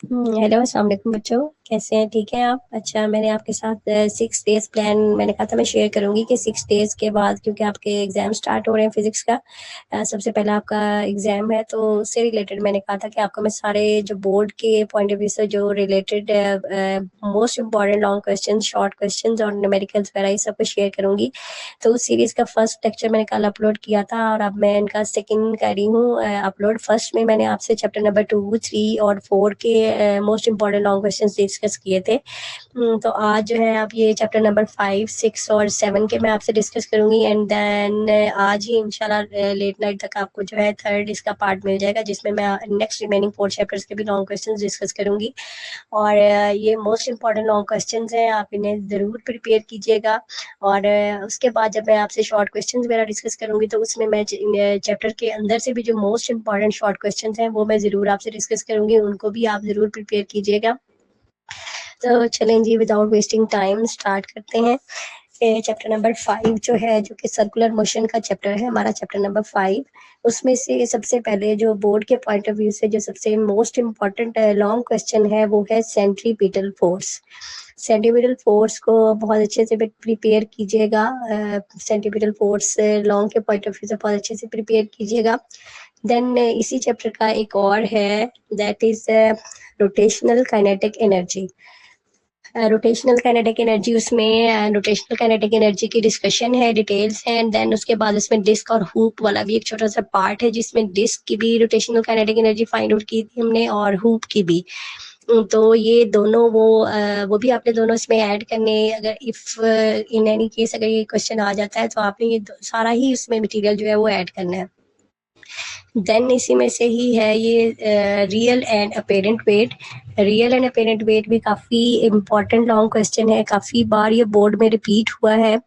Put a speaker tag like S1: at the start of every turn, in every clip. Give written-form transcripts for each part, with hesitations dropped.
S1: Hello अस्सलाम वालेकुम बच्चों, कैसे हैं? ठीक हैं आप? अच्छा, मैंने आपके साथ 6 डेज़ प्लान मैंने कहा था मैं शेयर करूँगी कि 6 डेज़ के बाद क्योंकि आपके एग्ज़ाम स्टार्ट हो रहे हैं फिज़िक्स का। सबसे पहला आपका एग्ज़ाम है, तो उससे रिलेटेड मैंने कहा था कि आपको मैं सारे जो बोर्ड के पॉइंट ऑफ व्यू से जो related most important long questions, short questions और न्यूमेरिकल्स वगैरह ये सब कुछ शेयर करूँगी। तो उस सीरीज़ का फर्स्ट लेक्चर मैंने कल अपलोड किया था और अब मैं इनका सेकंड कर रही हूँ अपलोड। फर्स्ट में मैंने आपसे चैप्टर नंबर 2, 3 और 4 के most important long questions discuss किए थे। तो आज जो है आप ये चैप्टर नंबर 5, 6 और 7 के मैं आपसे डिस्कस करूँगी एंड देन आज ही इंशाल्लाह लेट नाइट तक आपको जो है थर्ड इसका पार्ट मिल जाएगा जिसमें मैं नेक्स्ट रिमेनिंग 4 चैप्टर्स के भी लॉन्ग क्वेश्चंस डिस्कस करूँगी। और ये मोस्ट इम्पॉर्टेंट लॉन्ग क्वेश्चंस हैं, आप इन्हें ज़रूर प्रिपेयर कीजिएगा। और उसके बाद जब मैं आपसे शॉर्ट क्वेश्चंस वगैरह डिस्कस करूँगी तो उसमें मैं चैप्टर के अंदर से भी जो मोस्ट इम्पॉर्टेंट शॉर्ट क्वेश्चंस हैं वो मैं ज़रूर आपसे डिस्कस करूँगी, उनको भी आप ज़रूर प्रिपेयर कीजिएगा। तो चलें जी, विदाउट वेस्टिंग टाइम स्टार्ट करते हैं। चैप्टर नंबर 5 जो है, जो कि सर्कुलर मोशन का चैप्टर है, हमारा चैप्टर नंबर 5। उसमें से सबसे पहले जो बोर्ड के पॉइंट ऑफ व्यू से जो सबसे मोस्ट इम्पॉर्टेंट लॉन्ग क्वेश्चन है वो है सेंट्रीपिटल फोर्स। सेंट्रीपिटल फोर्स को बहुत अच्छे से प्रिपेयर कीजिएगा। सेंट्रीपिटल फोर्स लॉन्ग के पॉइंट ऑफ व्यू से बहुत अच्छे से प्रिपेयर कीजिएगा। देन इसी चैप्टर का एक और है, that is rotational kinetic energy. Rotational kinetic energy, उसमें रोटेशनल काइनेटिक एनर्जी की डिस्कशन है, डिटेल्स हैं एंड देन उसके बाद उसमें डिस्क और हुप वाला भी एक छोटा सा पार्ट है जिसमें डिस्क की भी rotational kinetic energy find out की थी हमने और हुप की भी। तो ये दोनों वो भी आपने दोनों इसमें ऐड करने, अगर इफ इन एनी केस अगर ये क्वेश्चन आ जाता है तो आपने ये सारा ही उसमें मटेरियल जो है वो ऐड करना है। देन इसी में से ही है ये real and apparent wait. Real and apparent wait भी काफ़ी इम्पॉर्टेंट लॉन्ग क्वेश्चन है, काफ़ी बार ये बोर्ड में रिपीट हुआ है,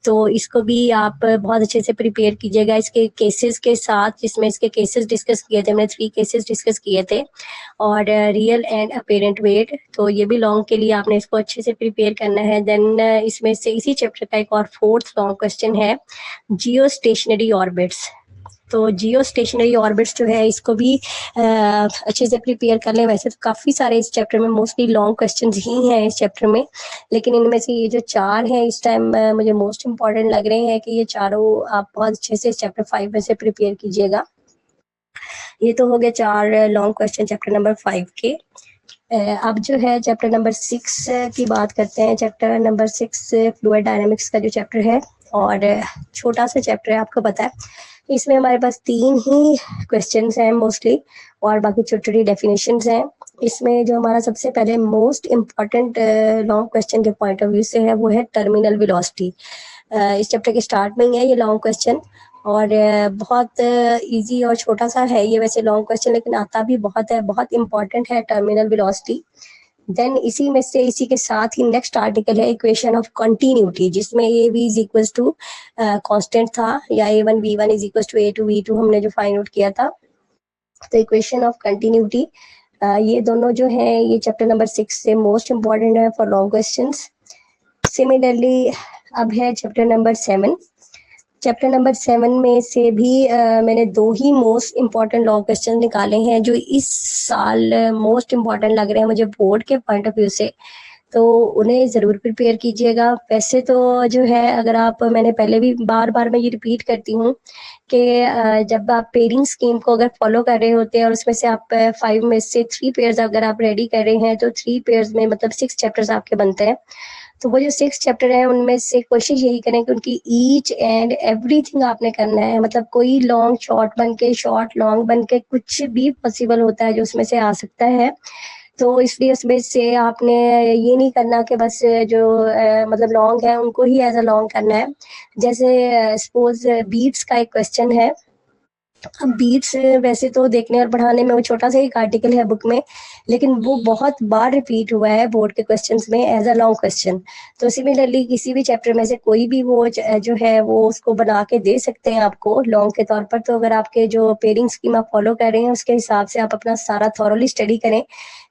S1: तो इसको भी आप बहुत अच्छे से प्रिपेयर कीजिएगा इसके केसेस के साथ, जिसमें इसके केसेस डिस्कस किए थे हमने, 3 केसेस डिस्कस किए थे। और रियल एंड अपेरेंट वेट, तो ये भी लॉन्ग के लिए आपने इसको अच्छे से प्रिपेयर करना है। देन इसमें से इसी चैप्टर का एक और 4th लॉन्ग क्वेश्चन है, जियो स्टेशनरी ऑर्बिट्स। तो जियो स्टेशनरी ऑर्बिट्स जो है इसको भी अच्छे से प्रिपेयर कर लें। वैसे तो काफ़ी सारे इस चैप्टर में मोस्टली लॉन्ग क्वेश्चंस ही हैं इस चैप्टर में, लेकिन इनमें से ये जो 4 हैं इस टाइम मुझे मोस्ट इम्पॉर्टेंट लग रहे हैं कि ये चारों आप बहुत अच्छे से इस चैप्टर 5 में से प्रिपेयर कीजिएगा। ये तो हो गया 4 लॉन्ग क्वेश्चन चैप्टर नंबर 5 के। अब जो है चैप्टर नंबर 6 की बात करते हैं। चैप्टर नंबर 6 फ्लूइड डायनामिक्स का जो चैप्टर है और छोटा सा चैप्टर है, आपको पता है। इसमें हमारे पास 3 ही क्वेश्चंस हैं मोस्टली और बाकी छोटी छोटी डेफिनेशंस हैं। इसमें जो हमारा सबसे पहले मोस्ट इम्पॉर्टेंट लॉन्ग क्वेश्चन के पॉइंट ऑफ व्यू से है वो है टर्मिनल वेलोसिटी। इस चैप्टर के स्टार्ट में ही है ये लॉन्ग क्वेश्चन और बहुत इजी और छोटा सा है ये वैसे लॉन्ग क्वेश्चन, लेकिन आता भी बहुत है, बहुत इंपॉर्टेंट है टर्मिनल वेलोसिटी। देन इसी में से इसी के साथ ही नेक्स्ट आर्टिकल है इक्वेशन ऑफ कंटिन्यूटी, जिसमें A V is equal to constant था, या A1 B1 is equal to A2 B2 हमने जो फाइंड आउट किया था। तो इक्वेशन ऑफ कंटिन्यूटी ये दोनों जो है ये चैप्टर नंबर 6 से मोस्ट इम्पॉर्टेंट है फॉर लॉन्ग क्वेश्चंस। सिमिलरली अब है चैप्टर नंबर 7। चैप्टर नंबर 7 में से भी मैंने 2 ही मोस्ट इम्पॉर्टेंट लॉन्ग क्वेश्चन निकाले हैं जो इस साल मोस्ट इम्पॉर्टेंट लग रहे हैं मुझे बोर्ड के पॉइंट ऑफ व्यू से, तो उन्हें ज़रूर प्रिपेयर कीजिएगा। वैसे तो जो है, अगर आप, मैंने पहले भी बार बार मैं ये रिपीट करती हूँ कि जब आप पेयरिंग स्कीम को अगर फॉलो कर रहे होते हैं और उसमें से आप 5 में से 3 पेयर्स अगर आप रेडी कर रहे हैं तो 3 पेयर्स में मतलब 6 चैप्टर्स आपके बनते हैं। तो वो जो 6 चैप्टर हैं उनमें से कोशिश यही करें कि उनकी ईच एंड एवरीथिंग आपने करना है, मतलब कोई लॉन्ग शॉर्ट बन के, शॉर्ट लॉन्ग बन के कुछ भी पॉसिबल होता है जो उसमें से आ सकता है। तो इसलिए उसमें से आपने ये नहीं करना कि बस जो मतलब लॉन्ग है उनको ही एज अ लॉन्ग करना है। जैसे सपोज बीट्स का एक क्वेश्चन है। अब बीट्स वैसे तो देखने और पढ़ाने में वो छोटा सा एक आर्टिकल है बुक में, लेकिन वो बहुत बार रिपीट हुआ है बोर्ड के क्वेश्चंस में एज अ लॉन्ग क्वेश्चन। तो सिमिलरली किसी भी चैप्टर में से कोई भी वो जो है वो उसको बना के दे सकते हैं आपको लॉन्ग के तौर पर। तो अगर आपके जो पेयरिंग स्कीम आप फॉलो कर रहे हैं उसके हिसाब से आप अपना सारा थॉरली स्टडी करें।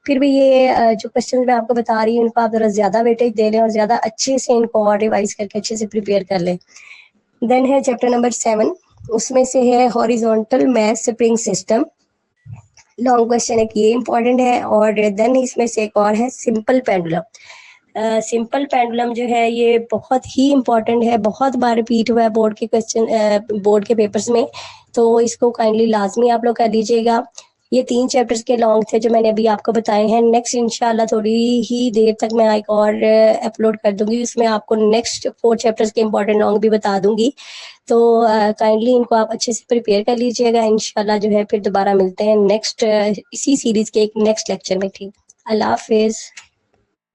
S1: फिर भी ये जो क्वेश्चन मैं आपको बता रही हूँ इनको आप जरा ज्यादा वेटेज दे लें और ज्यादा अच्छे से इनको और रिवाइज करके अच्छे से प्रिपेयर कर लें। देन है चैप्टर नंबर 7, उसमें से है horizontal mass spring system. Long question एक ये इंपॉर्टेंट है, और देन इसमें से एक और है सिंपल पेंडुलम। सिंपल पेंडुलम जो है ये बहुत ही इम्पोर्टेंट है, बहुत बार रिपीट हुआ है बोर्ड के क्वेश्चन, बोर्ड के पेपर्स में, तो इसको काइंडली लाजमी आप लोग कर लीजिएगा। ये 3 चैप्टर्स के लॉन्ग थे जो मैंने अभी आपको बताए हैं। नेक्स्ट इंशाल्लाह थोड़ी ही देर तक मैं एक और अपलोड कर दूंगी, उसमें आपको नेक्स्ट 4 चैप्टर्स के इंपॉर्टेंट लॉन्ग भी बता दूंगी। तो काइंडली इनको आप अच्छे से प्रिपेयर कर लीजिएगा। इंशाल्लाह जो है फिर दोबारा मिलते हैं नेक्स्ट इसी सीरीज के एक नेक्स्ट लेक्चर में। ठीक, अल्लाह हाफिज।